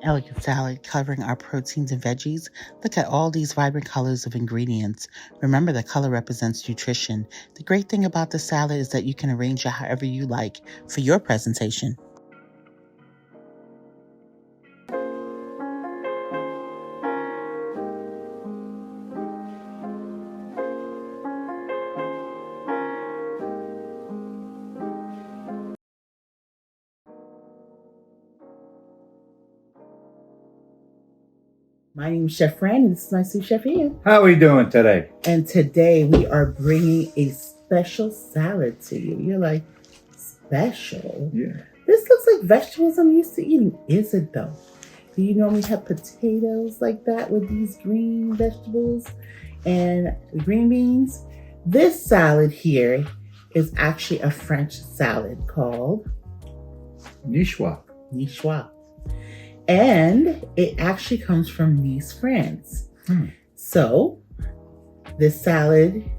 Elegant salad covering our proteins and veggies. Look at all these vibrant colors of ingredients. Remember, the color represents nutrition. The great thing about the salad is that you can arrange it however you like for your presentation. My name is Chef Fran, and this is my sous chef Ian. How are we doing today? And today we are bringing a special salad to you. You're like, special? Yeah. This looks like vegetables I'm used to eating. Is it though? Do you normally have potatoes like that with these green vegetables and green beans? This salad here is actually a French salad called Niçoise. Niçoise. And it actually comes from Nice, France. So this salad,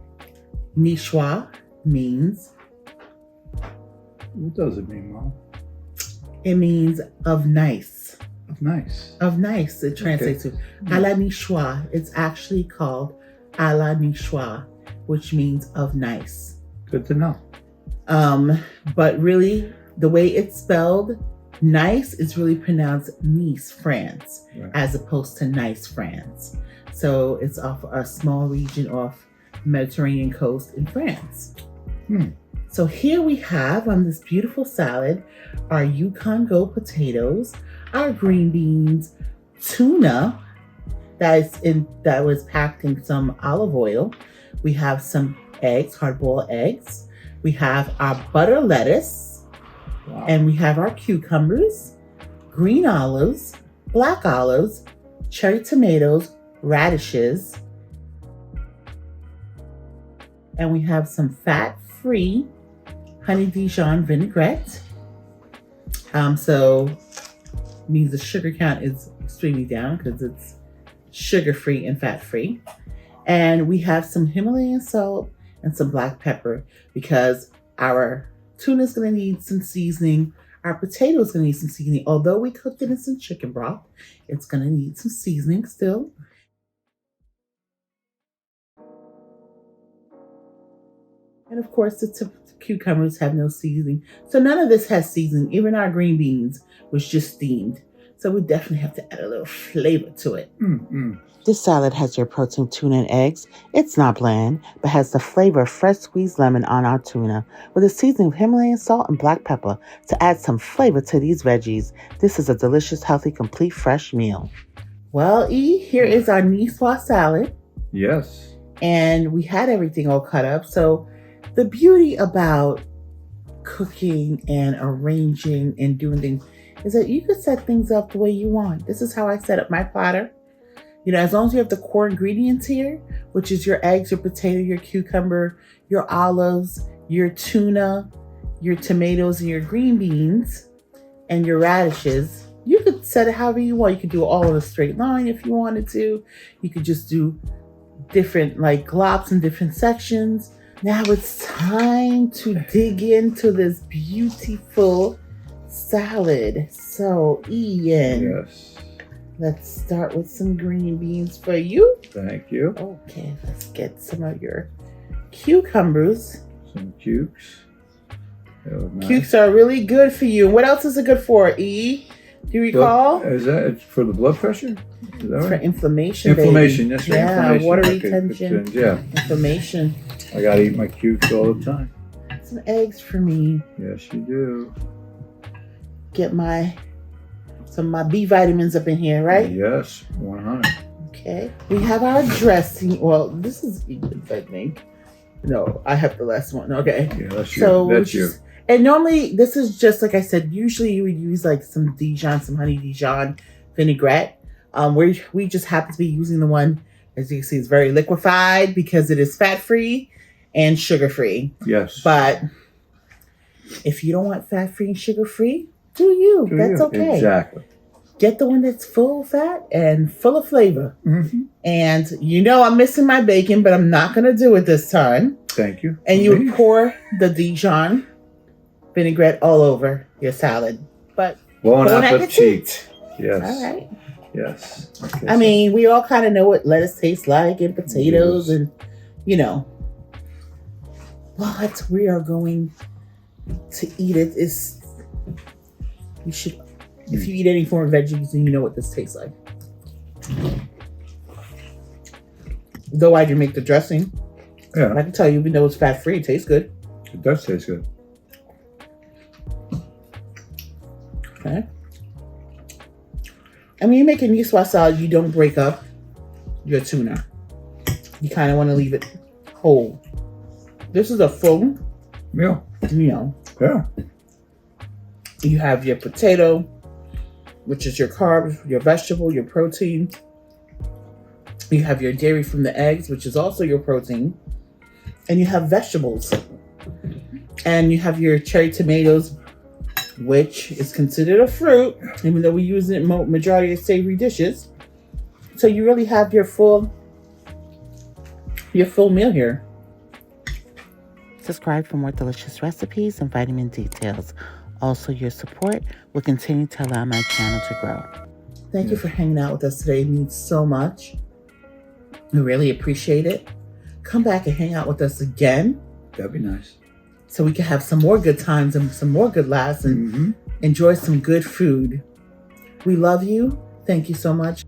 Niçoise, means... What does it mean, Mom? It means of nice. Of nice. Of nice, it translates to. À la Niçoise. It's actually called à la Niçoise, which means of nice. Good to know. But really, the way it's spelled, nice is really pronounced Nice, France, Right. as opposed to Nice, France. So it's off a small region off the Mediterranean coast in France. So here we have on this beautiful salad our Yukon Gold potatoes, our green beans, tuna that was packed in some olive oil. We have some eggs, hard-boiled eggs. We have our butter lettuce. Wow. And we have our cucumbers, green olives, black olives, cherry tomatoes, radishes. And we have some fat-free honey Dijon vinaigrette. So means the sugar count is extremely down because it's sugar-free and fat-free. And we have some Himalayan salt and some black pepper because our tuna's gonna need some seasoning. Our potato's gonna need some seasoning. Although we cooked it in some chicken broth, it's gonna need some seasoning still. And of course, the cucumbers have no seasoning. So none of this has seasoning. Even our green beans was just steamed. So we definitely have to add a little flavor to it. This salad has your protein, tuna, and eggs. It's not bland, but has the flavor of fresh squeezed lemon on our tuna with a seasoning of Himalayan salt and black pepper to add some flavor to these veggies. This is a delicious, healthy, complete, fresh meal. Well, here is our Niçoise salad. Yes. And we had everything all cut up. So the beauty about cooking and arranging and doing things is that you can set things up the way you want. This is how I set up my platter. You know, as long as you have the core ingredients here, which is your eggs, your potato, your cucumber, your olives, your tuna, your tomatoes, and your green beans, and your radishes, you could set it however you want. You could do it all in a straight line if you wanted to. You could just do different like glops in different sections. Now it's time to dig into this beautiful salad. So, Ian. Yes. Let's start with some green beans for you. Thank you. Okay, let's get some of your cucumbers. Some cukes. Nice. Cukes are really good for you. What else is it good for, E? Do you recall? Is that for the blood pressure? Is that It's for right? Inflammation. Inflammation, baby. that's right. Yeah, Inflammation. water Okay, retention. yeah. Inflammation. I gotta eat my cukes all the time. Some eggs for me. Yes, you do. Get some of my B vitamins up in here, right? Yes, 100. Okay. We have our dressing. Well, this is Ethan's, I think. No, I have the last one. Okay. Yeah, that's you. So That's you. And normally, this is just like I said. Usually, you would use like some Dijon, some honey Dijon vinaigrette. We just happen to be using the one, as you can see, it's very liquefied because it is fat free and sugar free. Yes. But if you don't want fat free and sugar free, that's okay. Exactly. Get the one that's full fat and full of flavor. Mm-hmm. And you know I'm missing my bacon, but I'm not going to do it this time. Thank you. And you would pour the Dijon vinaigrette all over your salad. But bon appetit. Yes. All right. Yes. Okay, I mean, we all kind of know what lettuce tastes like and potatoes Yes. and, you know. But we are going to eat it. You should, if you eat any form of veggies, then you know what this tastes like. Though I didn't make the dressing, yeah, I can tell you, even though it's fat free, it tastes good. it does taste good. Okay. And when you make a Niçoise salad, you don't break up your tuna. You kind of want to leave it whole. This is a full Yeah. meal. Yeah. You have your potato, which is your carbs, your vegetable, your protein. You have your dairy from the eggs, which is also your protein. And you have vegetables. And you have your cherry tomatoes, which is considered a fruit, even though we use it in majority of savory dishes. So you really have your full meal here. Subscribe for more delicious recipes and vitamin details. Also, your support will continue to allow my channel to grow. Thank you for hanging out with us today. It means so much. We really appreciate it. Come back and hang out with us again. That'd be nice. So we can have some more good times and some more good laughs and enjoy some good food. We love you. Thank you so much.